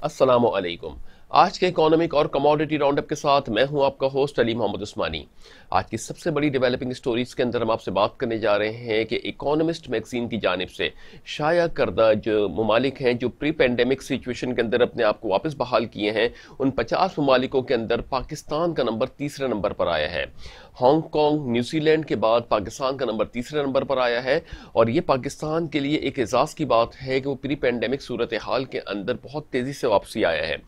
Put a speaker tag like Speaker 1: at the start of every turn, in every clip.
Speaker 1: अस्सलामु अलैकुम। आज के इकोनॉमिक और कमोडिटी राउंडअप के साथ मैं हूं आपका होस्ट अली मोहम्मद उस्मानी। आज की सबसे बड़ी डेवलपिंग स्टोरीज के अंदर हम आपसे बात करने जा रहे हैं कि इकोनॉमिस्ट मैगजीन की जानिब से शाया करदा जो ममालिक हैं जो प्री पेंडेमिक सिचुएशन के अंदर अपने आप को वापस बहाल किए हैं, उन 50 ममालिकों के अंदर पाकिस्तान का नंबर तीसरे नंबर पर आया है। हांगकांग, न्यूजीलैंड के बाद पाकिस्तान का नंबर तीसरे नंबर पर आया है और ये पाकिस्तान के लिए एक एजाज की बात है कि वो प्री पेंडेमिक सूरत हाल के अंदर बहुत तेजी से वापसी आया है।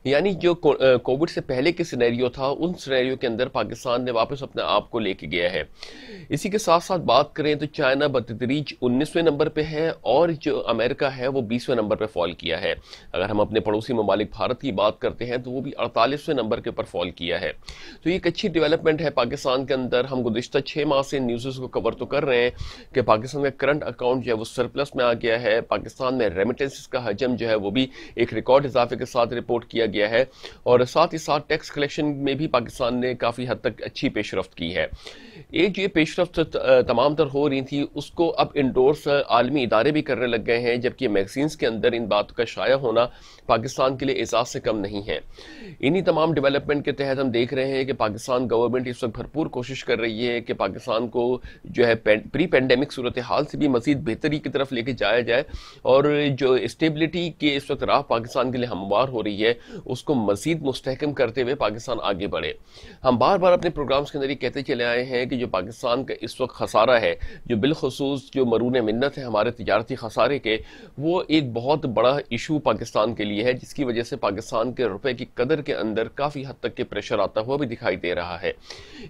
Speaker 1: यानी जो कोविड से पहले के सिनेरियो था, उन सिनेरियो के अंदर पाकिस्तान ने वापस अपने आप को लेके गया है। इसी के साथ साथ बात करें तो चाइना बतदरीज 19वें नंबर पे है और जो अमेरिका है वो 20वें नंबर पे फॉल किया है। अगर हम अपने पड़ोसी ममालिक भारत की बात करते हैं तो वो भी 48वें नंबर के ऊपर फॉल किया है। तो ये एक अच्छी डेवलपमेंट है पाकिस्तान के अंदर। हम गुज़िश्ता 6 माह से न्यूज़ को कवर तो कर रहे हैं कि पाकिस्तान का करंट अकाउंट जो है वो सरप्लस में आ गया है। पाकिस्तान में रेमिटेंसेस का हजम जो है वो भी एक रिकॉर्ड इजाफे के साथ रिपोर्ट किया गया है और साथ ही साथ टैक्स कलेक्शन में भी पाकिस्तान ने काफी हद तक अच्छी पेशरफ्त की है। एक जो ये पेशरफ्त तमाम तर हो रही थी उसको अब इंडोर्स आलमी इदारे भी करने लग गए हैं, जबकि मैगजीन्स के अंदर इन बातों का शाया होना पाकिस्तान के लिए एजाज से कम नहीं है। इन्हीं तमाम डेवलपमेंट के तहत हम देख रहे हैं कि पाकिस्तान गवर्नमेंट इस वक्त भरपूर कोशिश कर रही है कि पाकिस्तान को जो है प्री पेंडेमिक सूरत हाल से भी मजीद बेहतरी की तरफ लेके जाया जाए और जो स्टेबिलिटी के इस वक्त राह पाकिस्तान के लिए हमवार हो रही है उसको मजीद मुस्तहकम करते हुए पाकिस्तान आगे बढ़े। हम बार बार अपने प्रोग्राम्स के अंदर ये कहते चले आए हैं कि जो पाकिस्तान का इस वक्त खसारा है, जो बिलखसूस जो मरून मिन्नत है हमारे तिजारती खसारे के, वो एक बहुत बड़ा इशू पाकिस्तान के लिए है, जिसकी वजह से पाकिस्तान के रुपए की कदर के अंदर काफ़ी हद तक के प्रेशर आता हुआ भी दिखाई दे रहा है।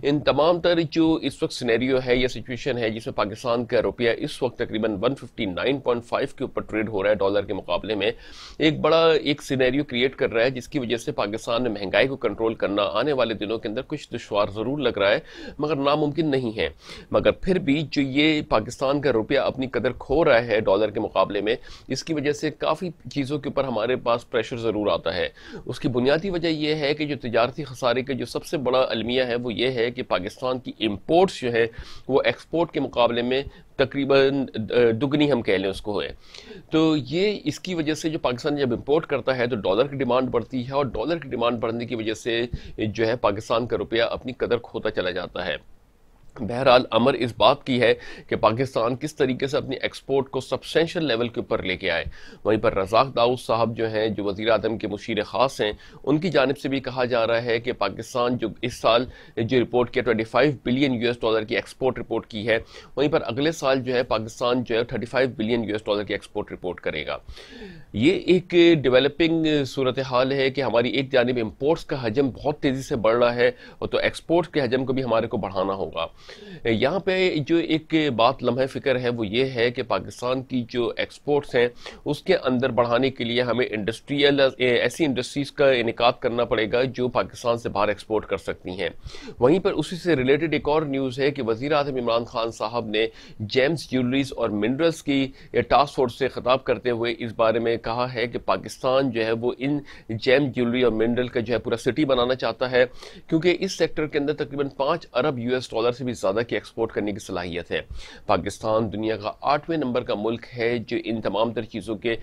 Speaker 1: इन तमाम तर जो इस वक्त सिनेरियो है या सिचुएशन है जिसमें पाकिस्तान का रुपया इस वक्त तकरीबन 159.5 के ऊपर ट्रेड हो रहा है डॉलर के मुकाबले में, एक बड़ा एक सिनेरियो क्रिएट कर रहा है जिसकी वजह से पाकिस्तान में महंगाई को कंट्रोल करना आने वाले दिनों के अंदर कुछ दुश्वार जरूर लग रहा है, मगर नामुमकिन नहीं है। मगर फिर भी जो ये पाकिस्तान का रुपया अपनी कदर खो रहा है डॉलर के मुकाबले में, इसकी वजह से काफ़ी चीज़ों के ऊपर हमारे पास प्रेशर ज़रूर आता है। उसकी बुनियादी वजह यह है कि जो तिजारती खसारे का जो सबसे बड़ा अलमिया है वो ये है कि पाकिस्तान की इम्पोर्ट्स जो है वो एक्सपोर्ट के मुकाबले में तकरीबन दुगनी हम कह लें उसको है। तो ये इसकी वजह से जो पाकिस्तान जब इंपोर्ट करता है तो डॉलर की डिमांड बढ़ती है और डॉलर की डिमांड बढ़ने की वजह से जो है पाकिस्तान का रुपया अपनी कदर खोता चला जाता है। बहरहाल अमर इस बात की है कि पाकिस्तान किस तरीके से अपनी एक्सपोर्ट को सब्सटेंशियल लेवल के ऊपर लेके आए। वहीं पर रज़ाक दाऊद साहब जो हैं, जो वज़ीर आज़म के मुशीर ख़ास हैं, उनकी जानिब से भी कहा जा रहा है कि पाकिस्तान जो इस साल जो रिपोर्ट किया 25 बिलियन यूएस डॉलर की एक्सपोर्ट रिपोर्ट की है, वहीं पर अगले साल जो है पाकिस्तान जो है 35 बिलियन यूएस डॉलर की एक्सपोर्ट रिपोर्ट करेगा। ये एक डेवलपिंग सूरत हाल है कि हमारी एक जानिब इम्पोर्ट्स का हजम बहुत तेज़ी से बढ़ रहा है और तो एक्सपोर्ट के हजम को भी हमारे को बढ़ाना होगा। यहाँ पे जो एक बात लम्हे फिक्र है वो ये है कि पाकिस्तान की जो एक्सपोर्ट्स हैं उसके अंदर बढ़ाने के लिए हमें इंडस्ट्रियल ऐसी इंडस्ट्रीज का इनेकाद करना पड़ेगा जो पाकिस्तान से बाहर एक्सपोर्ट कर सकती हैं। वहीं पर उसी से रिलेटेड एक और न्यूज़ है कि वज़ीर आज़म इमरान खान साहब ने जेम्स ज्वेलरीज और मिनरल्स की टास्क फोर्स से खिताब करते हुए इस बारे में कहा है कि पाकिस्तान जो है वो इन जेम्स ज्वेलरी और मिनरल का जो है पूरा सिटी बनाना चाहता है, क्योंकि इस सेक्टर के अंदर तकरीबन 5 अरब यूएस डॉलर से भी ज़्यादा की एक्सपोर्ट करने की सलाहियत है। पाकिस्तान दुनिया का 8वें नंबर का मुल्क है जो इन तमाम तर चीज़ों के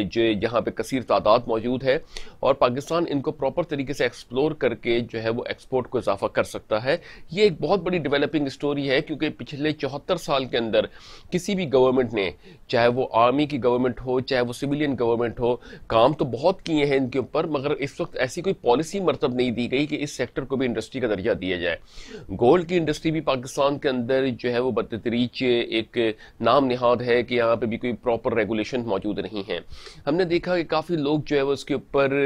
Speaker 1: जो यहाँ पे कसीर तादाद मौजूद है और पाकिस्तान इनको प्रॉपर तरीके से एक्सप्लोर करके जो है वो एक्सपोर्ट को इजाफा कर सकता है। ये एक बहुत बड़ी डेवलपिंग स्टोरी है क्योंकि पिछले 74 साल के अंदर किसी भी गवर्नमेंट ने, चाहे वो आर्मी की गवर्नमेंट हो चाहे वो सिविलियन गवर्नमेंट हो, काम तो बहुत किए हैं इनके ऊपर, मगर इस वक्त ऐसी कोई पॉलिसी मरतब नहीं दी गई कि इस सेक्टर को भी इंडस्ट्री का दर्जा दिया जाए। गोल्ड की इंडस्ट्री भी पाकिस्तान के अंदर जो है वो बदतरीज एक नाम निहाद है कि यहाँ पे भी कोई प्रॉपर रेगुलेशन मौजूद नहीं है। हमने देखा कि काफ़ी लोग जो है वो इसके ऊपर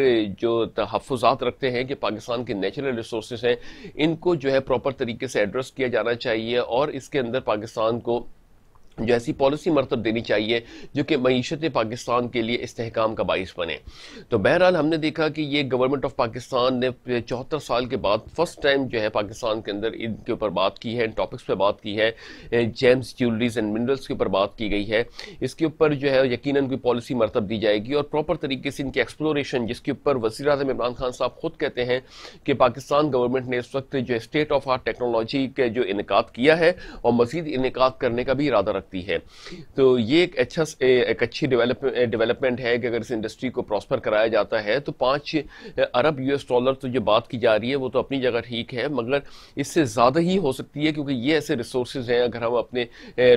Speaker 1: जो तहफ़्फ़ुज़ात रखते हैं कि पाकिस्तान के नेचुरल रिसोर्सेज हैं इनको जो है प्रॉपर तरीके से एड्रेस किया जाना चाहिए और इसके अंदर पाकिस्तान को जो ऐसी पॉलिसी मरतब देनी चाहिए जो कि मईशत पाकिस्तान के लिए इस्तेहकाम का बाइस बने। तो बहरहाल हमने देखा कि ये गवर्नमेंट ऑफ पाकिस्तान ने 74 साल के बाद फर्स्ट टाइम जो है पाकिस्तान के अंदर इनके ऊपर बात की है, इन टॉपिक्स पे बात की है, जेम्स ज्वेलरीज एंड मिनरल्स के ऊपर बात की गई है। इसके ऊपर जो है यकीनन कोई पॉलिसी मरतब दी जाएगी और प्रॉपर तरीके से इनकी एक्सप्लोरेशन, जिसके ऊपर वज़ीर आज़म इमरान खान साहब खुद कहते हैं कि पाकिस्तान गवर्नमेंट ने इस वक्त जो स्टेट ऑफ आर्ट टेक्नोलॉजी के जो इनकाद किया है और मज़ीद इनकाद करने का भी इरादा रखती सकती है। तो ये एक अच्छी डेवलपमेंट है कि अगर इस इंडस्ट्री को प्रॉस्पर कराया जाता है तो 5 अरब यूएस डॉलर तो जो बात की जा रही है वो तो अपनी जगह ठीक है, मगर इससे ज़्यादा ही हो सकती है, क्योंकि ये ऐसे रिसोर्सेज हैं, अगर हम अपने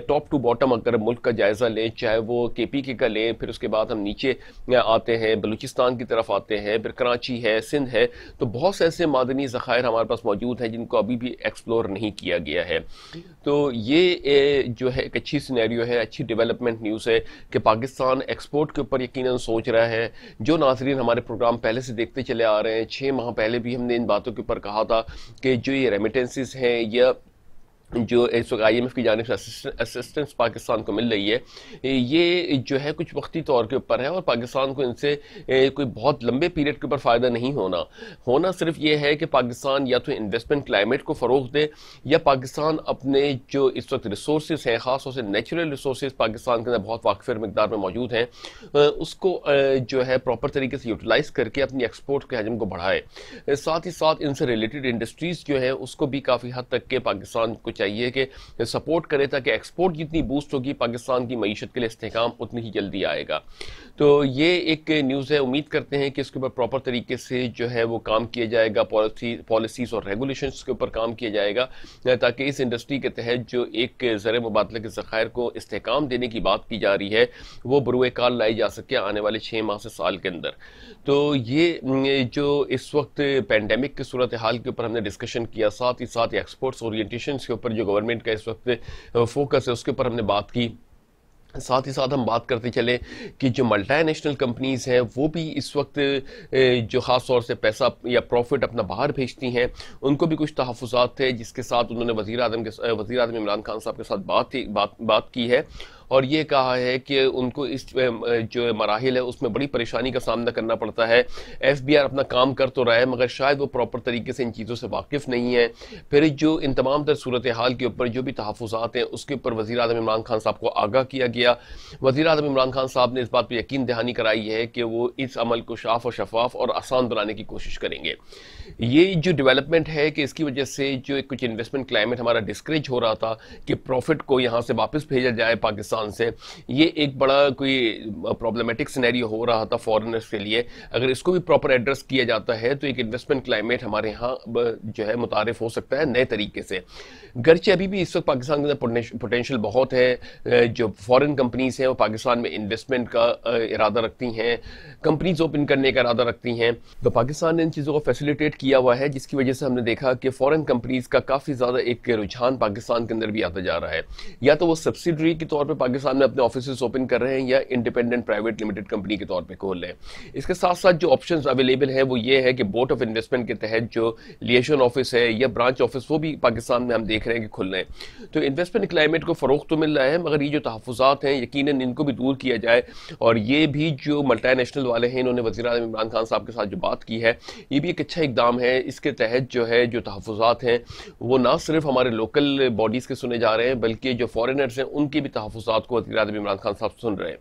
Speaker 1: टॉप टू बॉटम अगर मुल्क का जायज़ा लें, चाहे वो केपीके का लें, फिर उसके बाद हम नीचे आते हैं, बलूचिस्तान की तरफ आते हैं, फिर कराची है, सिंध है, तो बहुत से ऐसे मादनी ज़खायर हमारे पास मौजूद हैं जिनको अभी भी एक्सप्लोर नहीं किया गया है। तो ये जो है एक अच्छी सिनेरियो है, अच्छी डेवलपमेंट न्यूज़ है कि पाकिस्तान एक्सपोर्ट के ऊपर यकीनन सोच रहा है। जो नाज़रीन हमारे प्रोग्राम पहले से देखते चले आ रहे हैं, 6 माह पहले भी हमने इन बातों के ऊपर कहा था कि जो ये रेमिटेंसेस हैं या जो इस वक्त आईएमएफ की जानिब से असिस्टेंस पाकिस्तान को मिल रही है, ये जो है कुछ वक्ती तौर के ऊपर है और पाकिस्तान को इनसे कोई बहुत लंबे पीरियड के ऊपर फ़ायदा नहीं होना सिर्फ ये है कि पाकिस्तान या तो इन्वेस्टमेंट क्लाइमेट को फ़रोग़ दे, या पाकिस्तान अपने जो इस वक्त रिसोर्स हैं, ख़ास तौर से नेचुरल रिसोर्स पाकिस्तान के अंदर बहुत वाक़फ़िर मिकदार में मौजूद हैं, उसको जो है प्रॉपर तरीके से यूटिलाइज़ करके अपनी एक्सपोर्ट के हजम को बढ़ाए। साथ ही साथ इनसे रिलेटेड इंडस्ट्रीज़ जो है उसको भी काफ़ी हद तक के पाकिस्तान को चाहिए कि सपोर्ट करे, ताकि एक्सपोर्ट जितनी बूस्ट होगी पाकिस्तान की मईशत के लिए इस्तेहकाम उतनी ही जल्दी आएगा। तो ये एक न्यूज़ है, उम्मीद करते हैं कि इसके ऊपर प्रॉपर तरीके से जो है वो काम किया जाएगा, पॉलिसीज और रेगुलेशंस के ऊपर काम किया जाएगा, ताकि इस इंडस्ट्री के तहत जो एक ज़र मुबादला के ज़खायर को इस्तेहकाम देने की बात की जा रही है वो बरूए कार लाई जा सके आने वाले 6 माह से साल के अंदर। तो ये जो इस वक्त पेंडेमिक की सूरत हाल के ऊपर हमने डिस्कशन किया, साथ ही साथ एक्सपोर्ट्स ओरिएंटेशन के ऊपर जो गवर्नमेंट का इस वक्त फोकस है उसके ऊपर हमने बात की। साथ ही साथ हम बात करते चले कि जो मल्टीनेशनल कंपनीज़ हैं वो भी इस वक्त जो ख़ास तौर से पैसा या प्रॉफिट अपना बाहर भेजती हैं, उनको भी कुछ तहफ़्फ़ुज़ात थे, जिसके साथ उन्होंने वज़ीर आज़म इमरान खान साहब के साथ बात की है और ये कहा है कि उनको इस जो मराहिल है उसमें बड़ी परेशानी का सामना करना पड़ता है। FBI अपना काम कर तो रहा है, मगर शायद वो प्रॉपर तरीके से इन चीज़ों से वाकिफ़ नहीं है। फिर जो इन तमाम तर सूरत हाल के ऊपर जो भी तहफ़्फ़ुज़ात हैं उसके ऊपर वज़ीर आज़म इमरान खान साहब को आगाह किया गया। वज़ीर आज़म इमरान खान साहब ने इस बात पर यकीन दहानी कराई है कि वो इस अमल को साफ और शफाफ और आसान बनाने की कोशिश करेंगे। ये जो डेवलपमेंट है कि इसकी वजह से जो कुछ इन्वेस्टमेंट क्लाइमेट हमारा डिस्करेज हो रहा था कि प्रॉफिट को यहाँ से वापस भेजा जाए पाकिस्तान से, ये एक बड़ा कोई प्रॉब्लमेटिक सिनेरियो हो रहा था फॉरेनर्स के लिए। अगर इसको भी प्रॉपर एड्रेस किया जाता है तो एक इन्वेस्टमेंट क्लाइमेट हमारे यहाँ जो है मुतारिफ हो सकता है नए तरीके से। गर्चे अभी भी इस वक्त पाकिस्तान के अंदर पोटेंशियल बहुत है, जो फॉरेन कंपनीज हैं वो पाकिस्तान में इन्वेस्टमेंट का इरादा रखती हैं, कंपनीज ओपन करने का इरादा रखती हैं, तो पाकिस्तान ने इन चीज़ों को फैसिलिटेट किया हुआ है, जिसकी वजह से हमने देखा कि फॉरेन कंपनीज का काफ़ी ज़्यादा एक रुझान पाकिस्तान के अंदर भी आता जा रहा है। या तो वो सब्सिडरी के तौर पर पाकिस्तान में अपने ऑफिस ओपन कर रहे हैं या इंडिपेंडेंट प्राइवेट लिमिटेड कंपनी के तौर पर खोल रहे हैं। इसके साथ साथ जो ऑप्शन अवेलेबल है वो ये है कि बोर्ड ऑफ इन्वेस्टमेंट के तहत जो लिएशन ऑफिस है या ब्रांच ऑफिस वो भी पाकिस्तान में हम देख रहे हैं कि खुल रहे हैं। तो इन्वेस्टमेंट क्लाइमेट को फ़रोग़ तो मिल रहा है, मगर ये जो तहफ़्फ़ुज़ात हैं यकीनन इनको भी दूर किया जाए। और ये भी जो मल्टीनेशनल वाले हैं इन्होंने वज़ीर आज़म इमरान खान साहब के साथ जो बात की है ये भी एक अच्छा इक़दाम है। इसके तहत जो है जो तहफ़्फ़ुज़ात हैं वो ना सिर्फ हमारे लोकल बॉडीज़ के सुने जा रहे हैं, बल्कि जो फॉरेनर्स हैं उनके भी तहफ़्फ़ुज़ात को वज़ीर आज़म इमरान खान साहब सुन रहे हैं।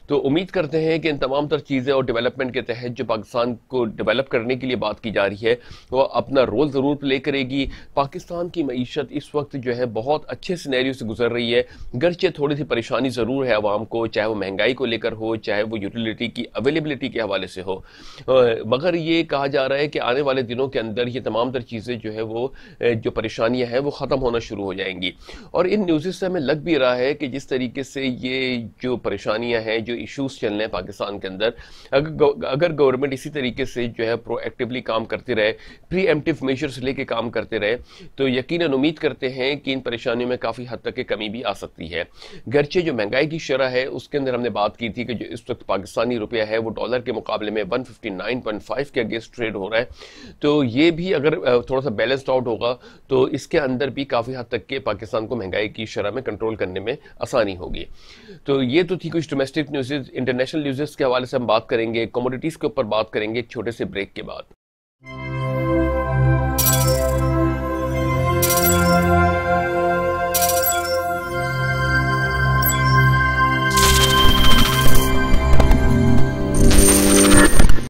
Speaker 1: तो उम्मीद करते हैं कि इन तमाम तर चीज़ें और डेवलपमेंट के तहत जो पाकिस्तान को डेवलप करने के लिए बात की जा रही है वो अपना रोल ज़रूर प्ले करेगी। पाकिस्तान की मईशत इस वक्त जो है बहुत अच्छे सिनेरियो से गुजर रही है, गर्चे थोड़ी सी परेशानी ज़रूर है आवाम को, चाहे वो महंगाई को लेकर हो, चाहे वो यूटिलिटी की अवेलेबिलिटी के हवाले से हो, मगर ये कहा जा रहा है कि आने वाले दिनों के अंदर ये तमाम तर चीज़ें जो है वो जो परेशानियाँ हैं वो ख़त्म होना शुरू हो जाएंगी। और इन न्यूज़ से हमें लग भी रहा है कि जिस तरीके से ये जो परेशानियाँ हैं, जो इश्यूज चल रहे हैं पाकिस्तान के अंदर, अगर गवर्नमेंट इसी तरीके से जो है प्रोएक्टिवली काम करते रहे, प्रीएम्प्टिव मेजर्स लेके काम करते रहे, तो यकीनन उम्मीद करते हैं कि इन परेशानियों में काफ़ी हद तक की कमी भी आ सकती है। गर्चे जो महंगाई की शरह है उसके अंदर हमने बात की थी कि जो इस वक्त पाकिस्तानी रुपया है वो डॉलर के मुकाबले में 159.5 के अगेंस्ट ट्रेड हो रहा है, तो ये भी अगर थोड़ा सा बैलेंस्ड आउट होगा तो इसके अंदर भी काफ़ी हद तक के पाकिस्तान को महंगाई की शरह में कंट्रोल करने में आसानी होगी। तो ये तो थी कुछ डोमेस्टिक न्यूज़। इंटरनेशनल न्यूज़ के हवाले से हम बात करेंगे, कमोडिटीज़ के ऊपर बात करेंगे एक छोटे से ब्रेक के बाद।